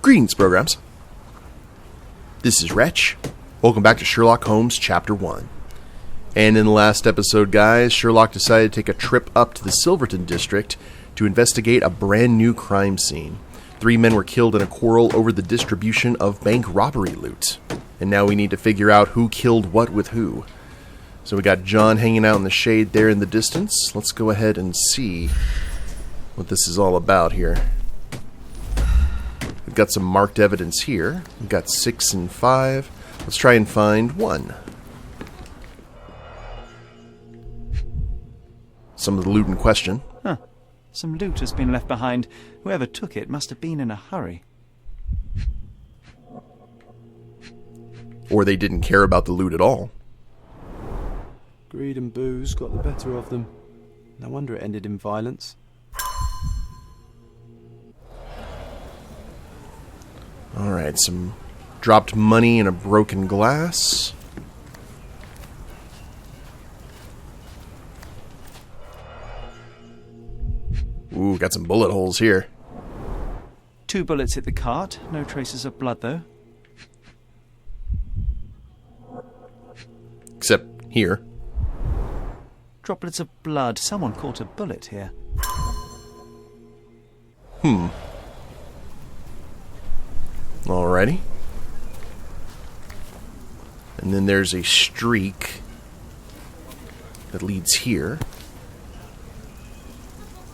Greetings, programs. This is Wretch. Welcome back to Sherlock Holmes, Chapter 1. And in the last episode, guys, Sherlock decided to take a trip up to the Silverton district to investigate a brand new crime scene. 3 men were killed in a quarrel over the distribution of bank robbery loot. And now we need to figure out who killed what with who. So we got John hanging out in the shade there in the distance. Let's go ahead and see what this is all about here. We've got some marked evidence here. We've got 6 and 5. Let's try and find 1. Some of the loot in question. Huh. Some loot has been left behind. Whoever took it must have been in a hurry. Or they didn't care about the loot at all. Greed and booze got the better of them. No wonder it ended in violence. Alright, some dropped money in a broken glass. Ooh, got some bullet holes here. 2 bullets hit the cart. No traces of blood, though. Except here. Droplets of blood. Someone caught a bullet here. Alrighty. And then there's a streak that leads here.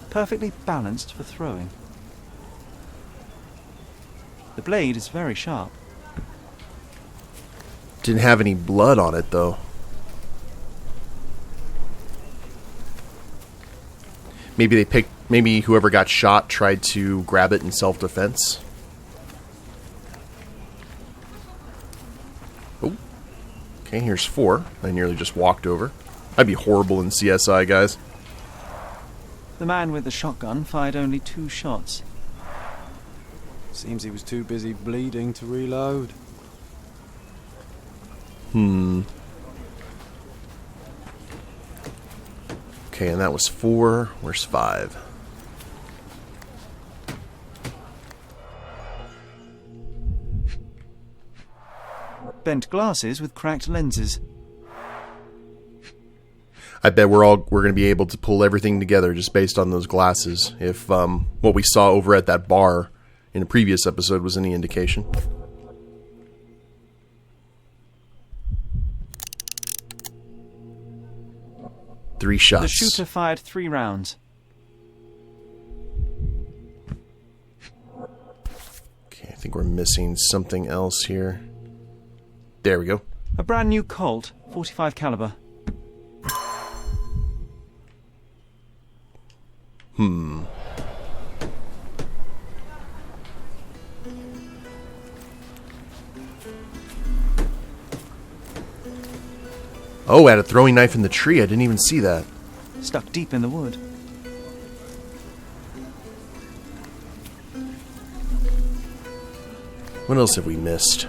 Perfectly balanced for throwing. The blade is very sharp. Didn't have any blood on it, though. Maybe whoever got shot tried to grab it in self-defense. Oh. Okay, here's 4. I nearly just walked over. I'd be horrible in CSI, guys. The man with the shotgun fired only 2 shots. Seems he was too busy bleeding to reload. Okay, and that was 4. Where's 5? Bent glasses with cracked lenses. I bet we're going to be able to pull everything together just based on those glasses. If what we saw over at that bar in a previous episode was any indication. Three shots. The shooter fired 3 rounds. Okay, I think we're missing something else here. There we go. A brand new Colt, 45 caliber. Oh, I had a throwing knife in the tree. I didn't even see that. Stuck deep in the wood. What else have we missed?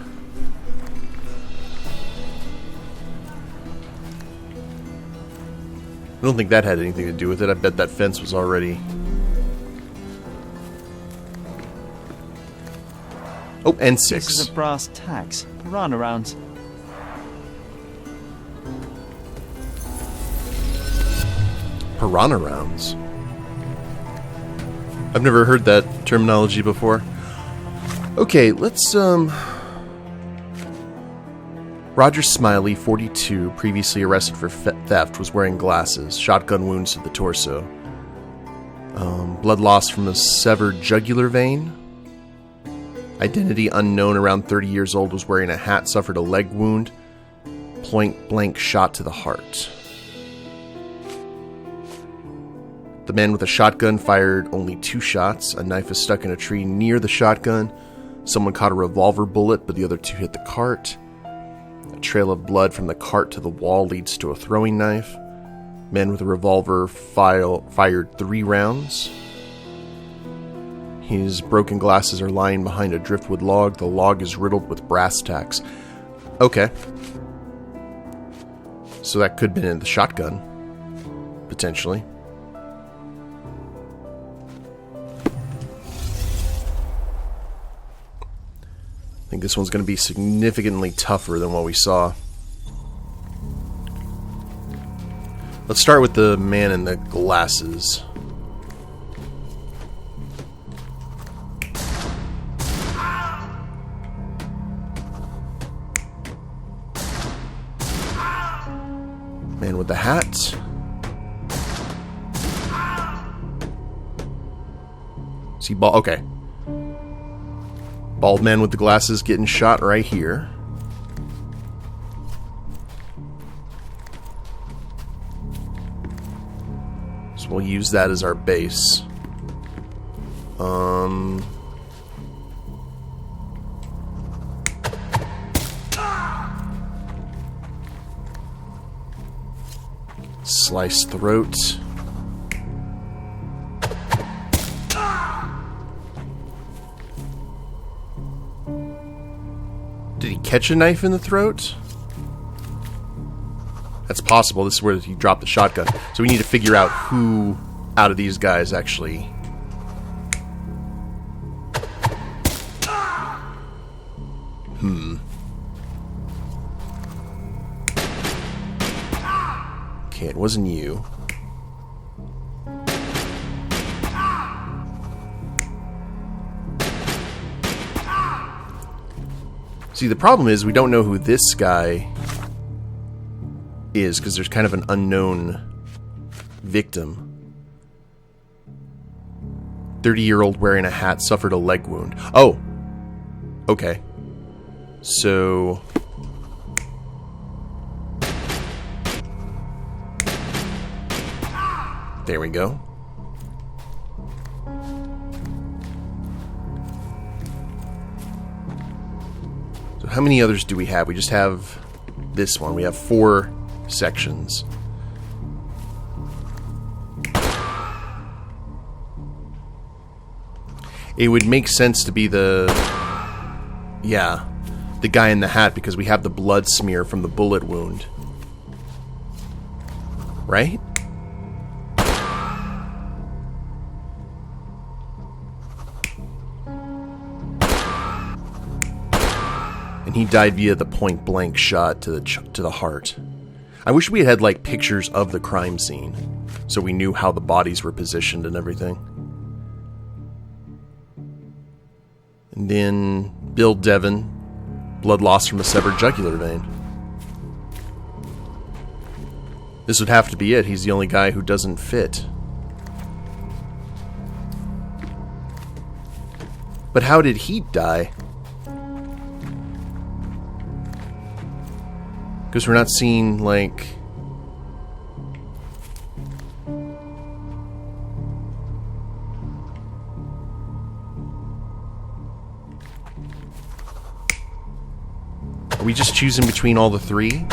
I don't think that had anything to do with it. I bet that fence was already... Oh, and 6. Pieces of brass tacks. Piranha rounds. Piranha rounds. I've never heard that terminology before. Okay, let's, Roger Smiley, 42, previously arrested for theft, was wearing glasses. Shotgun wounds to the torso. Blood loss from a severed jugular vein. Identity unknown, around 30 years old, was wearing a hat, suffered a leg wound. Point blank shot to the heart. The man with a shotgun fired only 2 shots. A knife is stuck in a tree near the shotgun. Someone caught a revolver bullet, but the other 2 hit the cart. A trail of blood from the cart to the wall leads to a throwing knife. Man with a revolver fired 3 rounds. His broken glasses are lying behind a driftwood log. The log is riddled with brass tacks. Okay. So that could have been in the shotgun. Potentially. I think this one's going to be significantly tougher than what we saw. Let's start with the man in the glasses. Man with the hat. See, okay. Bald man with the glasses getting shot right here. So we'll use that as our base. Slice throat. Did he catch a knife in the throat? That's possible. This is where he dropped the shotgun. So we need to figure out who out of these guys actually... Okay, it wasn't you. See, the problem is we don't know who this guy is because there's kind of an unknown victim. 30-year-old wearing a hat suffered a leg wound. Oh! Okay. So... There we go. So how many others do we have? We just have this one. We have 4 sections. It would make sense to be the... Yeah, the guy in the hat because we have the blood smear from the bullet wound. Right? And he died via the point-blank shot to the heart. I wish we had like pictures of the crime scene, so we knew how the bodies were positioned and everything. And then Bill Devon, blood loss from a severed jugular vein. This would have to be it. He's the only guy who doesn't fit. But how did he die? Because we're not seeing, like... Are we just choosing between all the 3?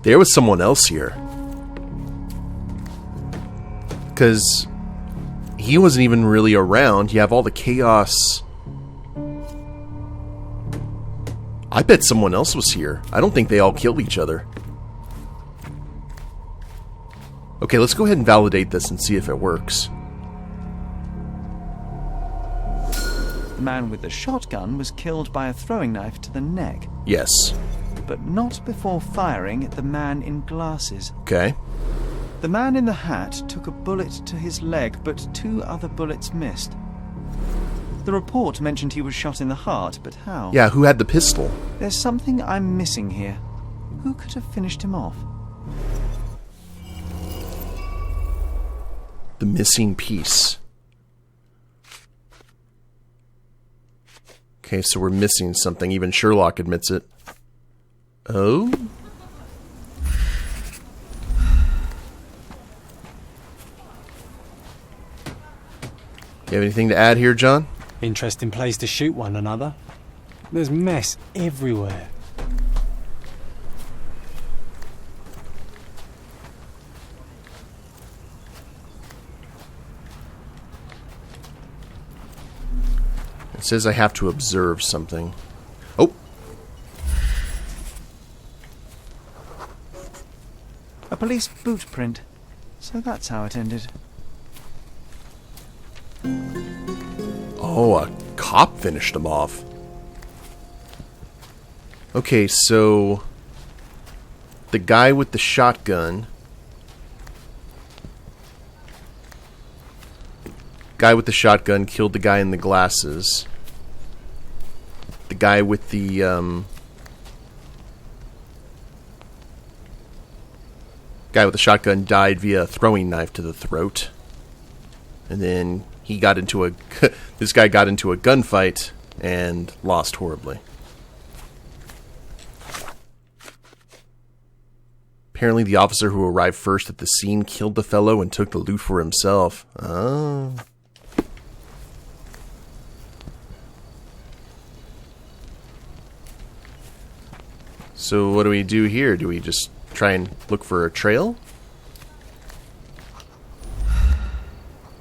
There was someone else here. Because he wasn't even really around. You have all the chaos. I bet someone else was here. I don't think they all killed each other. Okay, let's go ahead and validate this and see if it works. The man with the shotgun was killed by a throwing knife to the neck. Yes. But not before firing at the man in glasses. Okay. The man in the hat took a bullet to his leg, but 2 other bullets missed. The report mentioned he was shot in the heart, but how? Yeah, who had the pistol? There's something I'm missing here. Who could have finished him off? The missing piece. Okay, so we're missing something. Even Sherlock admits it. Oh? You have anything to add here, John? Interesting place to shoot one another. There's mess everywhere. It says I have to observe something. Oh! A police boot print. So that's how it ended. Oh, a cop finished him off. Okay, so the guy with the shotgun. Guy with the shotgun killed the guy in the glasses. The guy with the shotgun died via a throwing knife to the throat. And then he got into a this guy got into a gunfight and lost horribly. Apparently the officer who arrived first at the scene killed the fellow and took the loot for himself. Oh. So what do we do here? Do we just try and look for a trail?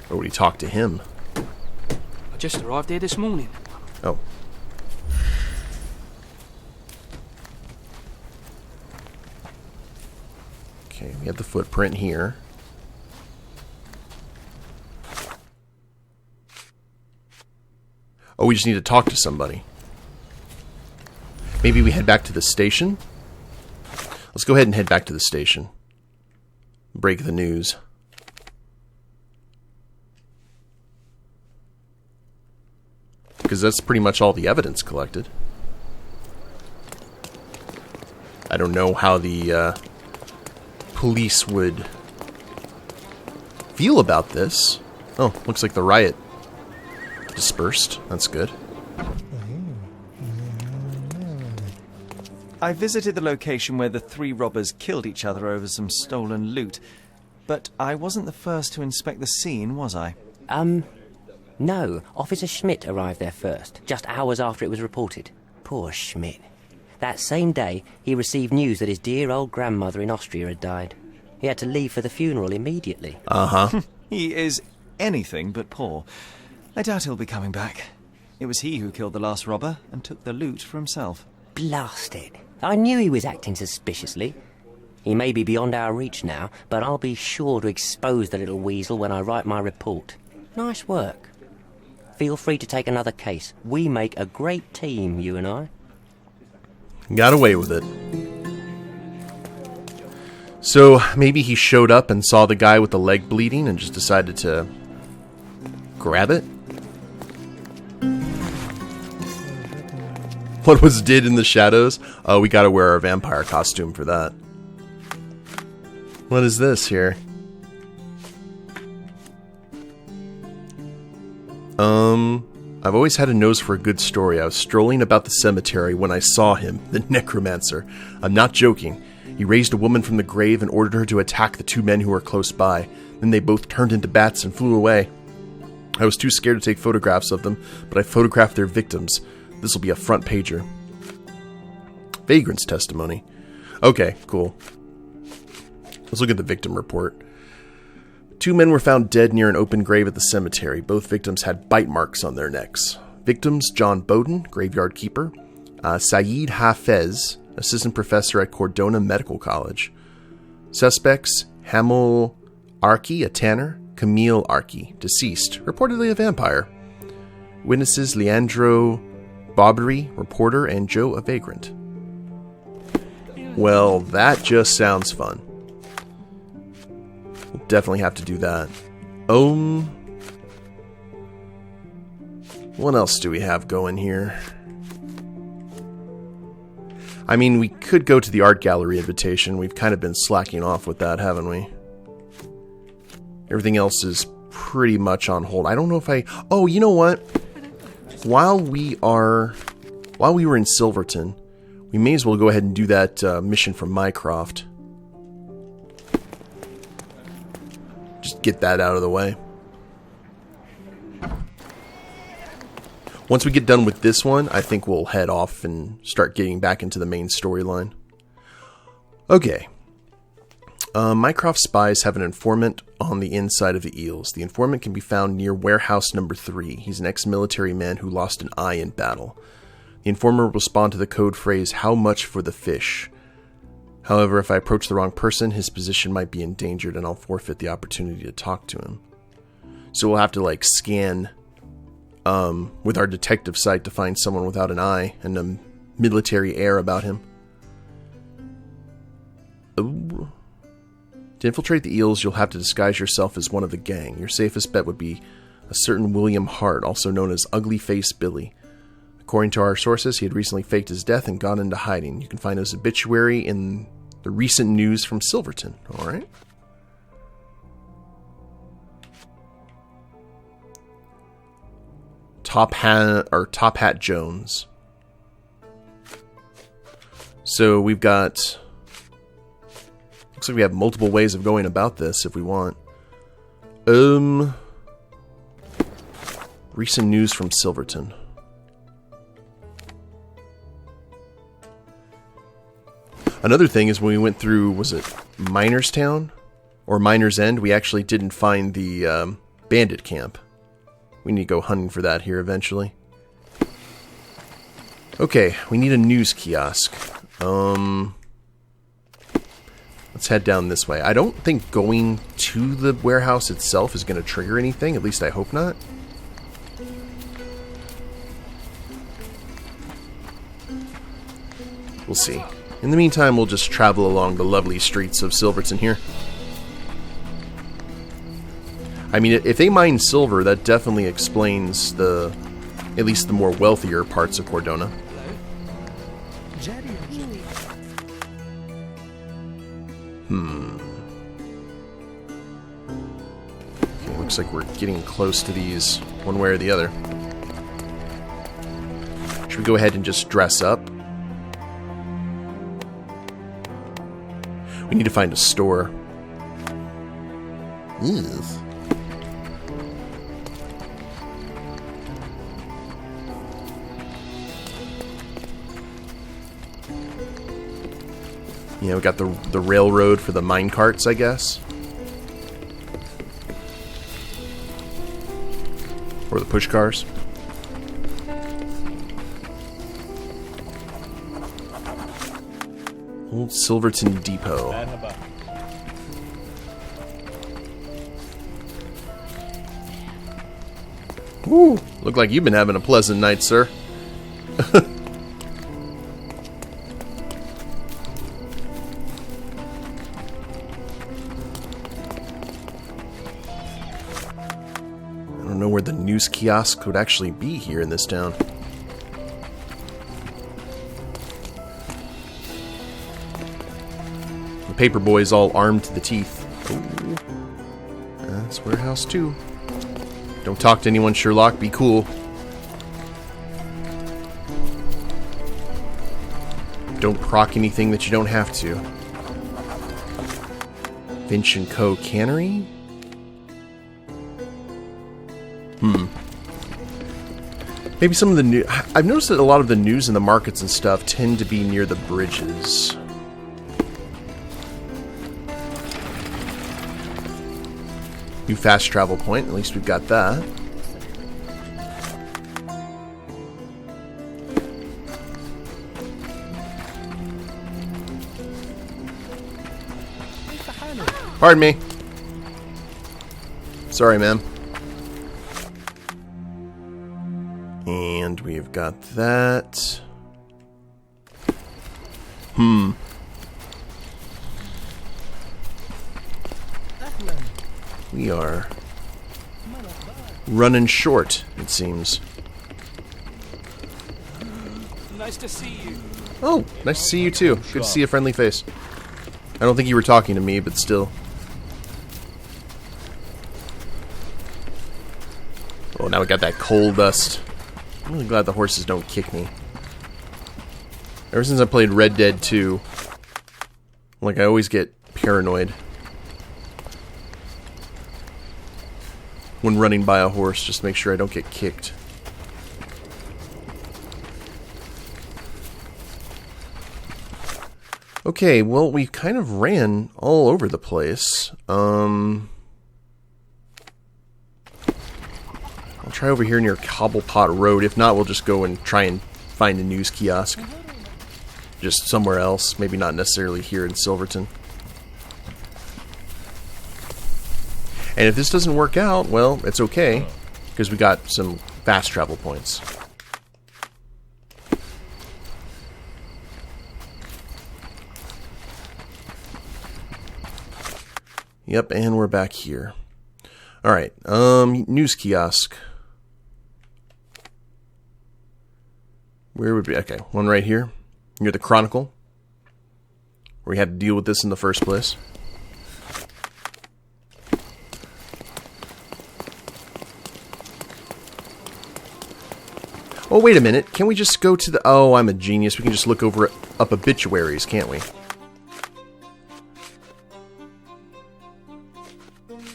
Or would we talk to him? I just arrived here this morning. Oh. Okay, we have the footprint here. Oh, we just need to talk to somebody. Maybe we head back to the station? Let's go ahead and head back to the station. Break the news. Because that's pretty much all the evidence collected. I don't know how the police would feel about this. Oh, looks like the riot dispersed. That's good. I visited the location where the 3 robbers killed each other over some stolen loot, but I wasn't the first to inspect the scene, was I? No. Officer Schmidt arrived there first, just hours after it was reported. Poor Schmidt. That same day, he received news that his dear old grandmother in Austria had died. He had to leave for the funeral immediately. Uh-huh. He is anything but poor. I doubt he'll be coming back. It was he who killed the last robber and took the loot for himself. Blast it. I knew he was acting suspiciously. He may be beyond our reach now, but I'll be sure to expose the little weasel when I write my report. Nice work. Feel free to take another case. We make a great team, you and I. Got away with it. So maybe he showed up and saw the guy with the leg bleeding and just decided to grab it? What was did in the shadows? Oh, we gotta wear our vampire costume for that. What is this here? I've always had a nose for a good story. I was strolling about the cemetery when I saw him, the necromancer. I'm not joking. He raised a woman from the grave and ordered her to attack the 2 men who were close by. Then they both turned into bats and flew away. I was too scared to take photographs of them, but I photographed their victims. This will be a front pager. Vagrant's testimony. Okay, cool. Let's look at the victim report. 2 men were found dead near an open grave at the cemetery. Both victims had bite marks on their necks. Victims: John Bowden, graveyard keeper; Saeed Hafez, assistant professor at Cordona Medical College. Suspects: Hamil Arki, a tanner; Camille Arki, deceased, reportedly a vampire. Witnesses: Leandro Bobbery, reporter, and Joe, a vagrant. Well, that just sounds fun. We'll definitely have to do that. What else do we have going here? I mean, we could go to the art gallery invitation. We've kind of been slacking off with that, haven't we? Everything else is pretty much on hold. I don't know if I... Oh, you know what? While we were in Silverton, we may as well go ahead and do that mission from Mycroft. Just get that out of the way. Once we get done with this one, I think we'll head off and start getting back into the main storyline. Okay. Mycroft spies have an informant on the inside of the Eels. The informant can be found near warehouse number 3. He's an ex-military man who lost an eye in battle. The informer will respond to the code phrase, "How much for the fish?" However, if I approach the wrong person, his position might be endangered and I'll forfeit the opportunity to talk to him. So we'll have to, like, scan with our detective sight to find someone without an eye and a military air about him. Ooh. To infiltrate the Eels, you'll have to disguise yourself as one of the gang. Your safest bet would be a certain William Hart, also known as Ugly Face Billy. According to our sources, he had recently faked his death and gone into hiding. You can find his obituary in the recent news from Silverton. Alright. Top Hat Jones. So we've got... Looks like we have multiple ways of going about this if we want. Recent news from Silverton. Another thing is when we went through, was it Miners Town? Or Miners End? We actually didn't find the bandit camp. We need to go hunting for that here eventually. Okay, we need a news kiosk. Let's head down this way. I don't think going to the warehouse itself is going to trigger anything. At least I hope not. We'll see. In the meantime, we'll just travel along the lovely streets of Silverton here. I mean, if they mine silver, that definitely explains at least the more wealthier parts of Cordona. Okay, looks like we're getting close to these one way or the other. Should we go ahead and just dress up? We need to find a store. Ew. You know, we got the railroad for the mine carts, I guess. Or the push cars. Old Silverton Depot. Ooh, look like you've been having a pleasant night, sir. I don't know where the news kiosk would actually be here in this town. The paper boy's all armed to the teeth. Ooh. That's warehouse 2. Don't talk to anyone, Sherlock. Be cool. Don't proc anything that you don't have to. Finch & Co. Cannery? Maybe some of the new... I've noticed that a lot of the news in the markets and stuff tend to be near the bridges. New fast travel point. At least we've got that. Pardon me. Sorry, ma'am. And we've got that. We are running short, it seems. Nice to see you. Oh, nice to see you too. Good to see a friendly face. I don't think you were talking to me, but still. Oh, now we got that coal dust. I'm really glad the horses don't kick me. Ever since I played Red Dead 2, like, I always get paranoid when running by a horse, just to make sure I don't get kicked. Okay, well, we kind of ran all over the place. I'll try over here near Cobblepot Road. If not, we'll just go and try and find a news kiosk. just somewhere else. Maybe not necessarily here in Silverton. And if this doesn't work out, well, it's okay, because we got some fast travel points. Yep, and we're back here. Alright, news kiosk. Where would be? Okay, one right here. Near the Chronicle. Where we had to deal with this in the first place. Oh, wait a minute. Can we just go to the... Oh, I'm a genius. We can just look up obituaries, can't we?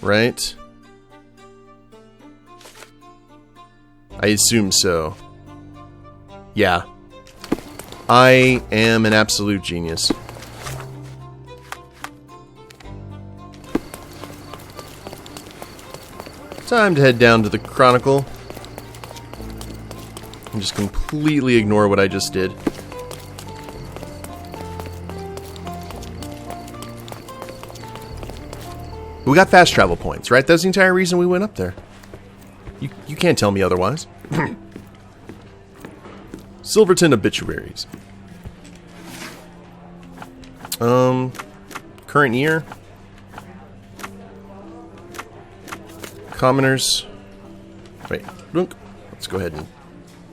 Right? I assume so. Yeah. I am an absolute genius. Time to head down to the Chronicle. And just completely ignore what I just did. We got fast travel points, right? That's the entire reason we went up there. You can't tell me otherwise. Silverton obituaries. Current year. Commoners. Wait, look. Let's go ahead and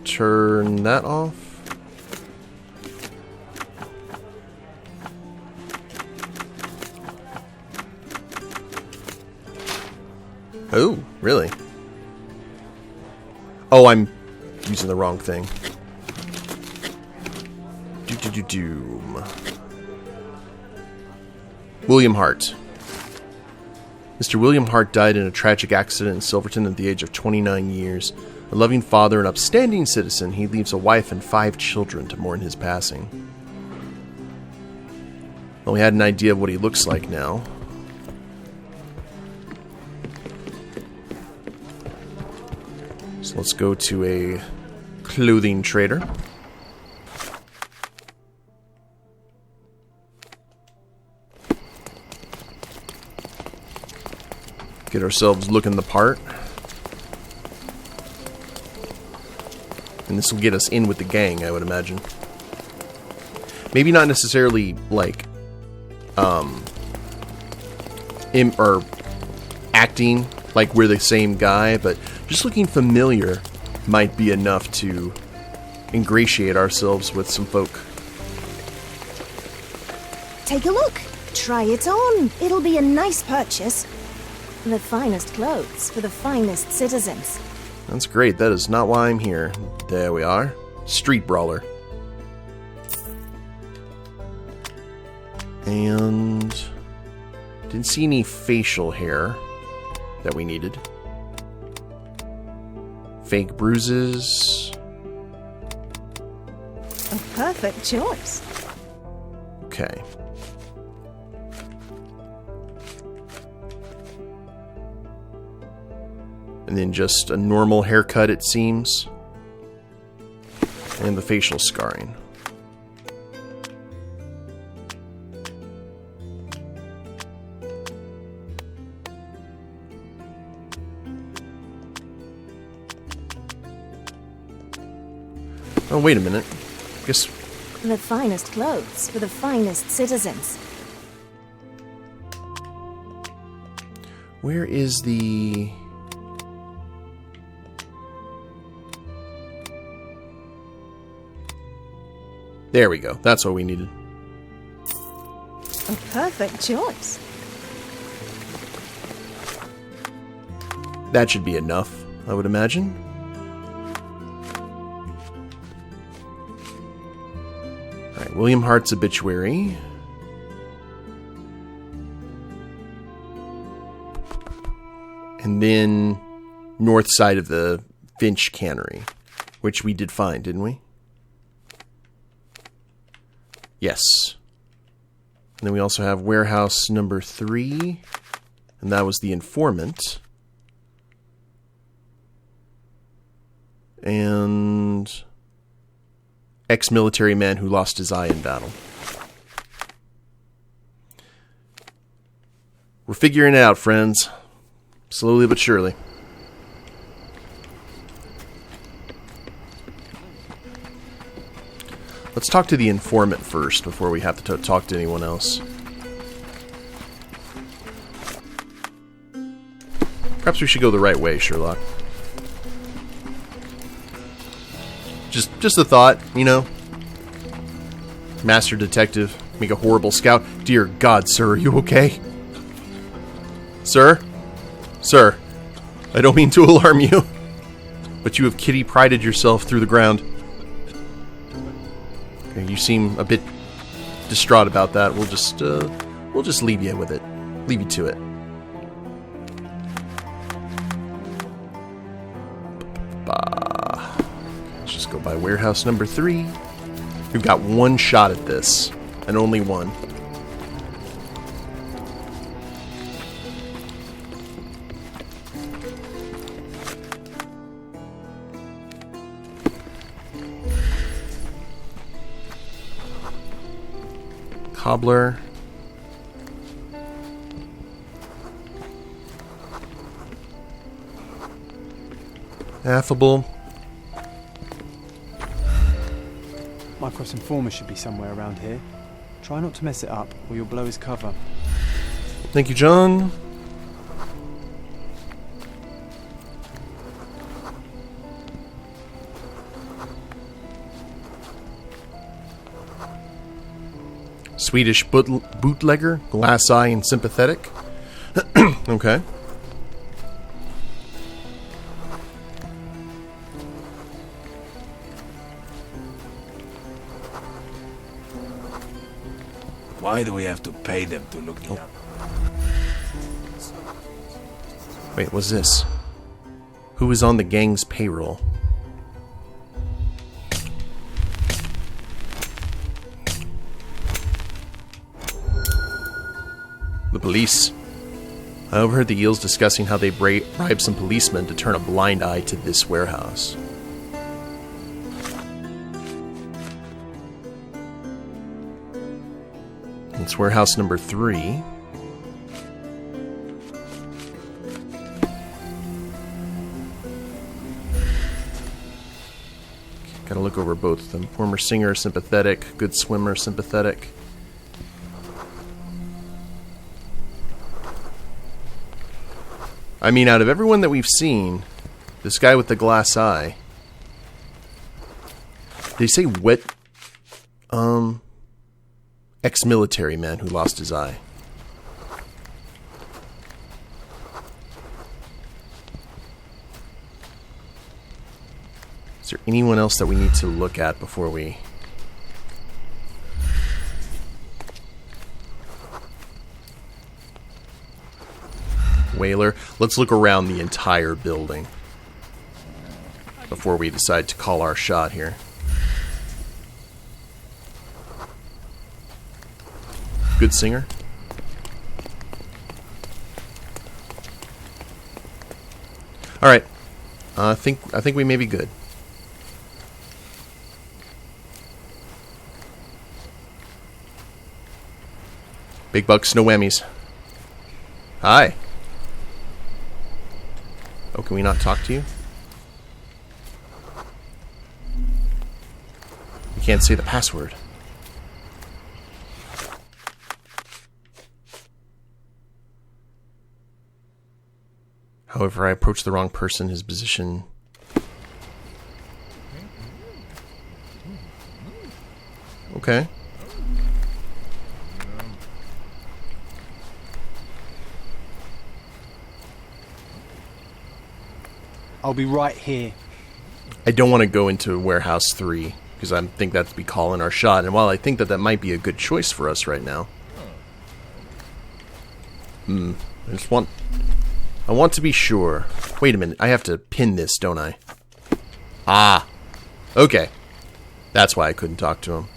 turn that off. Oh, really? Oh, I'm using the wrong thing. Doom. William Hart. Mr. William Hart died in a tragic accident in Silverton at the age of 29 years. A loving father and upstanding citizen, he leaves a wife and 5 children to mourn his passing. Well, we had an idea of what he looks like now. So let's go to a clothing trader. Get ourselves looking the part. And this will get us in with the gang, I would imagine. Maybe not necessarily, like, or acting like we're the same guy, but just looking familiar might be enough to ingratiate ourselves with some folk. Take a look. Try it on. It'll be a nice purchase. The finest clothes for the finest citizens. That's great. That is not why I'm here. There we are. Street brawler. And didn't see any facial hair that we needed. Fake bruises. A perfect choice. Okay. And then just a normal haircut, it seems. And the facial scarring. Oh, wait a minute. Guess... The finest clothes for the finest citizens. Where is the... There we go. That's what we needed. A perfect choice. That should be enough, I would imagine. Alright, William Hart's obituary. And then north side of the Finch Cannery, which we did find, didn't we? Yes. And then we also have warehouse number 3. And that was the informant. And ex-military man who lost his eye in battle. We're figuring it out, friends. Slowly but surely. Let's talk to the informant first before we have to talk to anyone else. Perhaps we should go the right way, Sherlock. Just a thought, you know. Master detective, make a horrible scout. Dear God, sir, are you okay? Sir? Sir, I don't mean to alarm you, but you have kitty prided yourself through the ground. Okay, you seem a bit distraught about that. We'll just leave you with it. Leave you to it. Let's just go by warehouse number 3. We've got one shot at this, and only one. Cobbler. Affable. My cross-informer should be somewhere around here. Try not to mess it up, or you'll blow his cover. Thank you, John. Swedish bootlegger, glass eye and sympathetic. Okay. Why do we have to pay them to look me up? Wait, what's this? Who is on the gang's payroll? The police. I overheard the Eels discussing how they bribed some policemen to turn a blind eye to this warehouse. It's warehouse number 3. Gotta look over both of them. Former singer, sympathetic. Good swimmer, sympathetic. I mean, out of everyone that we've seen, this guy with the glass eye. They say ex-military man who lost his eye. Is there anyone else that we need to look at before we... Whaler. Let's look around the entire building before we decide to call our shot here. Good singer. All right. I think we may be good. Big bucks, no whammies. Hi. Oh, can we not talk to you? You can't say the password. However, I approached the wrong person. His position... Okay. I'll be right here. I don't want to go into warehouse 3 because I think that'd be calling our shot. And while I think that might be a good choice for us right now, I want to be sure. Wait a minute, I have to pin this, don't I? Ah, okay. That's why I couldn't talk to him.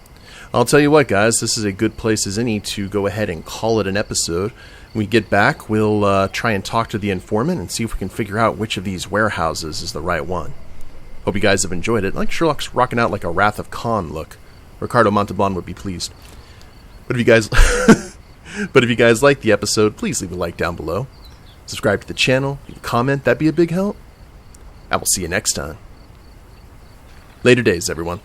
I'll tell you what, guys, this is a good place as any to go ahead and call it an episode. When we get back, we'll try and talk to the informant and see if we can figure out which of these warehouses is the right one. Hope you guys have enjoyed it. I like Sherlock's rocking out like a Wrath of Khan look. Ricardo Montalban would be pleased. But if you guys like the episode, please leave a like down below. Subscribe to the channel, leave a comment, that'd be a big help. I will see you next time. Later days, everyone.